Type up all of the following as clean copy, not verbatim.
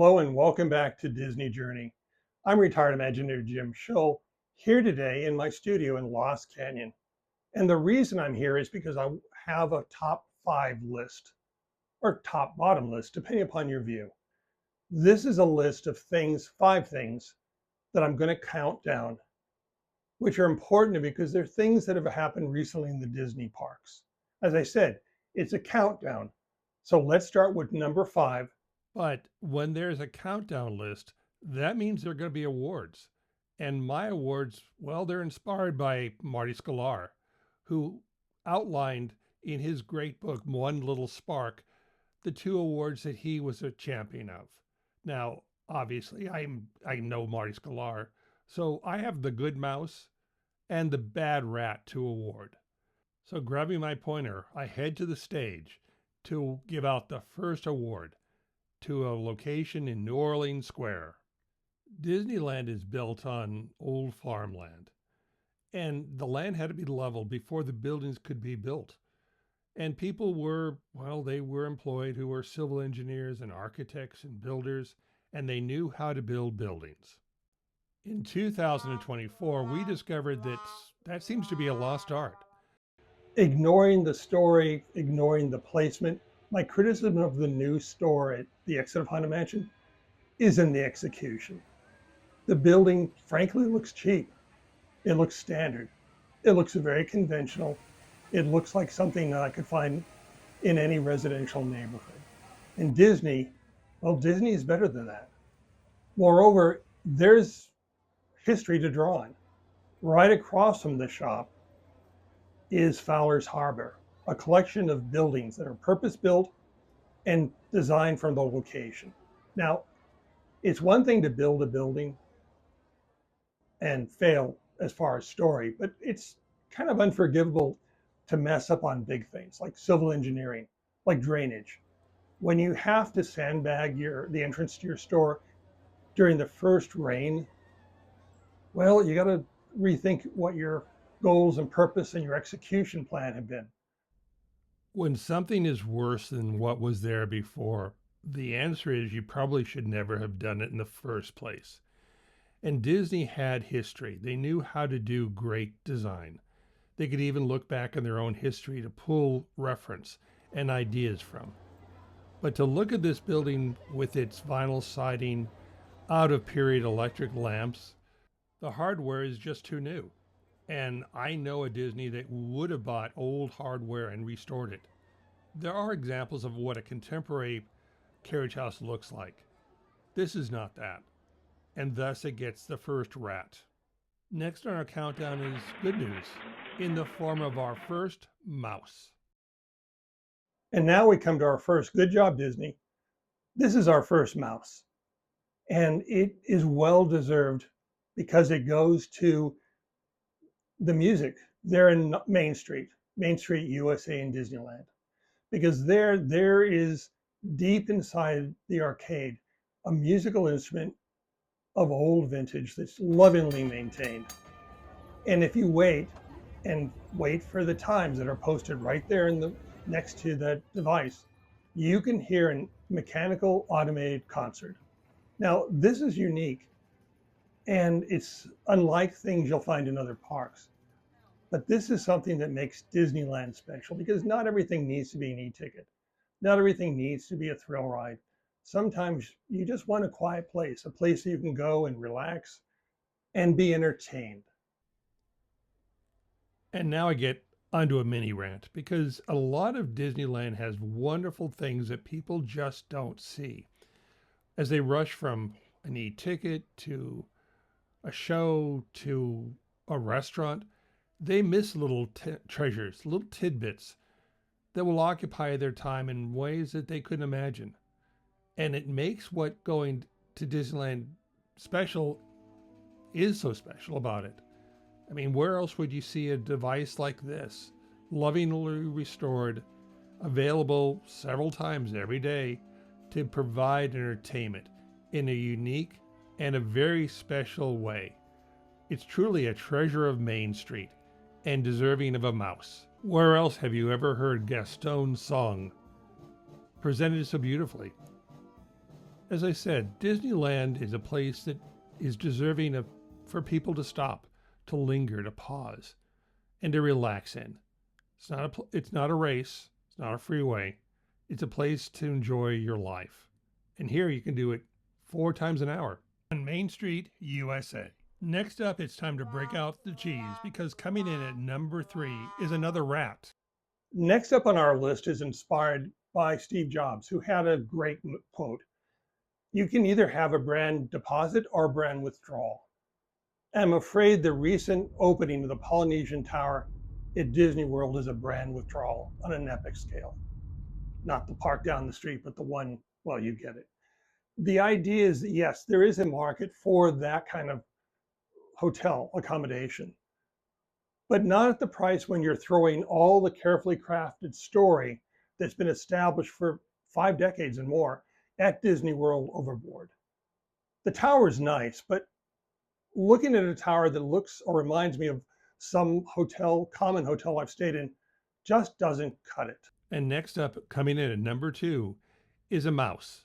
Hello and welcome back to Disney Journey. I'm retired Imagineer Jim Shull, here today in my studio in Lost Canyon. And the reason I'm here is because I have a top 5 list, or top bottom list, depending upon your view. This is a list of things, 5 things, that I'm going to count down, which are important to me because they're things that have happened recently in the Disney parks. As I said, it's a countdown. So let's start with number 5. But when there's a countdown list, that means there are going to be awards. And my awards, well, they're inspired by Marty Sklar, who outlined in his great book, One Little Spark, the 2 awards that he was a champion of. Now, obviously, I know Marty Sklar, so I have the Good Mouse and the Bad Rat to award. So grabbing my pointer, I head to the stage to give out the first award to a location in New Orleans Square. Disneyland is built on old farmland, and the land had to be leveled before the buildings could be built. And people were, well, they were employed who were civil engineers and architects and builders, and they knew how to build buildings. In 2024, we discovered that that seems to be a lost art. Ignoring the story, ignoring the placement, my criticism of the new store at the exit of Haunted Mansion is in the execution. The building, frankly, looks cheap. It looks standard. It looks very conventional. It looks like something that I could find in any residential neighborhood. And Disney, well, Disney is better than that. Moreover, there's history to draw on. Right across from the shop is Fowler's Harbor, a collection of buildings that are purpose-built and designed for the location. Now, it's one thing to build a building and fail as far as story, but it's kind of unforgivable to mess up on big things like civil engineering, like drainage. When you have to sandbag the entrance to your store during the first rain, well, you got to rethink what your goals and purpose and your execution plan have been. When something is worse than what was there before, the answer is you probably should never have done it in the first place. And Disney had history. They knew how to do great design. They could even look back in their own history to pull reference and ideas from. But to look at this building with its vinyl siding, out of period electric lamps, the hardware is just too new. And I know a Disney that would have bought old hardware and restored it. There are examples of what a contemporary carriage house looks like. This is not that, and thus it gets the first rat. Next on our countdown is good news, in the form of our first mouse. And now we come to our first. Good job, Disney. This is our first mouse. And it is well deserved because it goes to the music there in Main Street USA in Disneyland. Because there is deep inside the arcade a musical instrument of old vintage that's lovingly maintained. And if you wait for the times that are posted right there next to that device, you can hear a mechanical automated concert. Now, this is unique and it's unlike things you'll find in other parks. But this is something that makes Disneyland special because not everything needs to be an e-ticket. Not everything needs to be a thrill ride. Sometimes you just want a quiet place, a place that you can go and relax and be entertained. And now I get onto a mini rant because a lot of Disneyland has wonderful things that people just don't see. As they rush from an e-ticket to a show to a restaurant, they miss little treasures, little tidbits that will occupy their time in ways that they couldn't imagine. And it makes what going to Disneyland special is so special about it. I mean, where else would you see a device like this, lovingly restored, available several times every day to provide entertainment in a unique and a very special way? It's truly a treasure of Main Street and deserving of a mouse. Where else have you ever heard Gaston's song presented so beautifully? As I said, Disneyland is a place that is deserving of for people to stop, to linger, to pause, and to relax in. It's not a race, it's not a freeway. It's a place to enjoy your life. And here you can do it 4 times an hour on Main Street, USA. Next up, it's time to break out the cheese because coming in at number 3 is another rat. Next up on our list is inspired by Steve Jobs, who had a great quote. You can either have a brand deposit or a brand withdrawal. I'm afraid the recent opening of the Polynesian Tower at Disney World is a brand withdrawal on an epic scale. Not the park down the street, but the one, well, you get it. The idea is that, yes, there is a market for that kind of hotel accommodation, but not at the price when you're throwing all the carefully crafted story that's been established for 5 decades and more at Disney World overboard. The tower is nice, but looking at a tower that looks or reminds me of some common hotel I've stayed in, just doesn't cut it. And next up, coming in at number 2, is a mouse.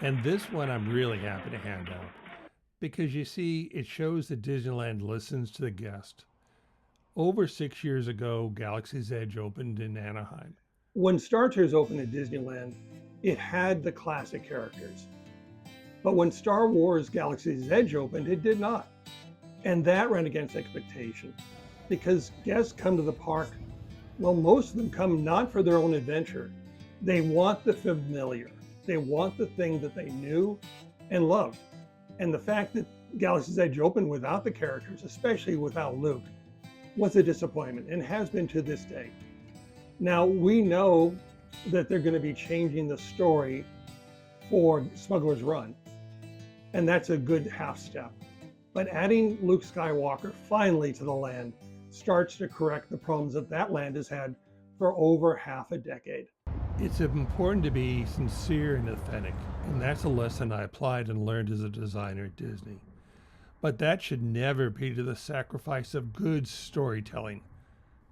And this one I'm really happy to hand out because you see, it shows that Disneyland listens to the guest. Over 6 years ago, Galaxy's Edge opened in Anaheim. When Star Tours opened at Disneyland, it had the classic characters. But when Star Wars Galaxy's Edge opened, it did not. And that ran against expectation because guests come to the park, well, most of them come not for their own adventure. They want the familiar. They want the thing that they knew and loved. And the fact that Galaxy's Edge opened without the characters, especially without Luke, was a disappointment and has been to this day. Now, we know that they're going to be changing the story for Smuggler's Run, and that's a good half step. But adding Luke Skywalker finally to the land starts to correct the problems that that land has had for over half a decade. It's important to be sincere and authentic, and that's a lesson I applied and learned as a designer at Disney. But that should never be to the sacrifice of good storytelling.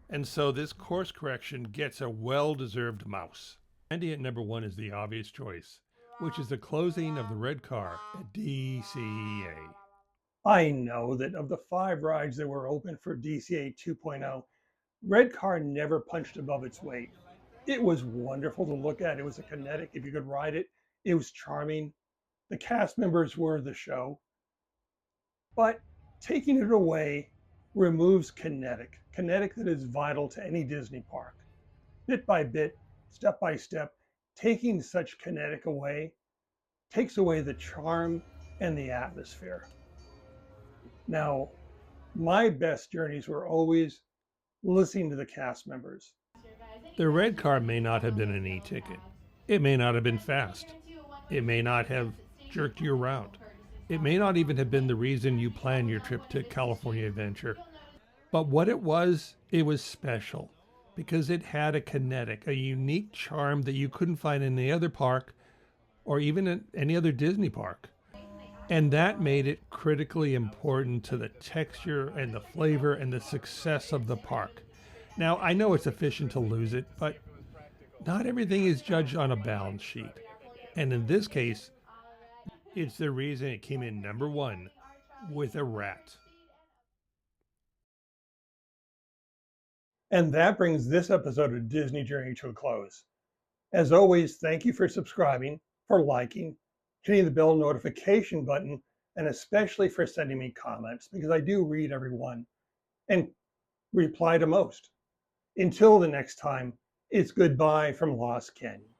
And so this course correction gets a well-deserved mouse. Andy at number 1 is the obvious choice, which is the closing of the red car at DCA. I know that of the 5 rides that were open for DCA 2.0, Red Car never punched above its weight. It was wonderful to look at. It was a kinetic. If you could ride it, it was charming. The cast members were the show. But taking it away removes kinetic that is vital to any Disney park. Bit by bit, step by step, taking such kinetic away takes away the charm and the atmosphere. Now, my best journeys were always listening to the cast members. The red car may not have been an e-ticket. It may not have been fast. It may not have jerked you around. It may not even have been the reason you planned your trip to California Adventure. But what it was special because it had a kinetic, a unique charm that you couldn't find in any other park or even in any other Disney park. And that made it critically important to the texture and the flavor and the success of the park. Now, I know it's efficient to lose it, but not everything is judged on a balance sheet. And in this case, it's the reason it came in number 1 with a rat. And that brings this episode of Disney Journey to a close. As always, thank you for subscribing, for liking, hitting the bell notification button, and especially for sending me comments, because I do read every one and reply to most. Until the next time, it's goodbye from Lost Canyon.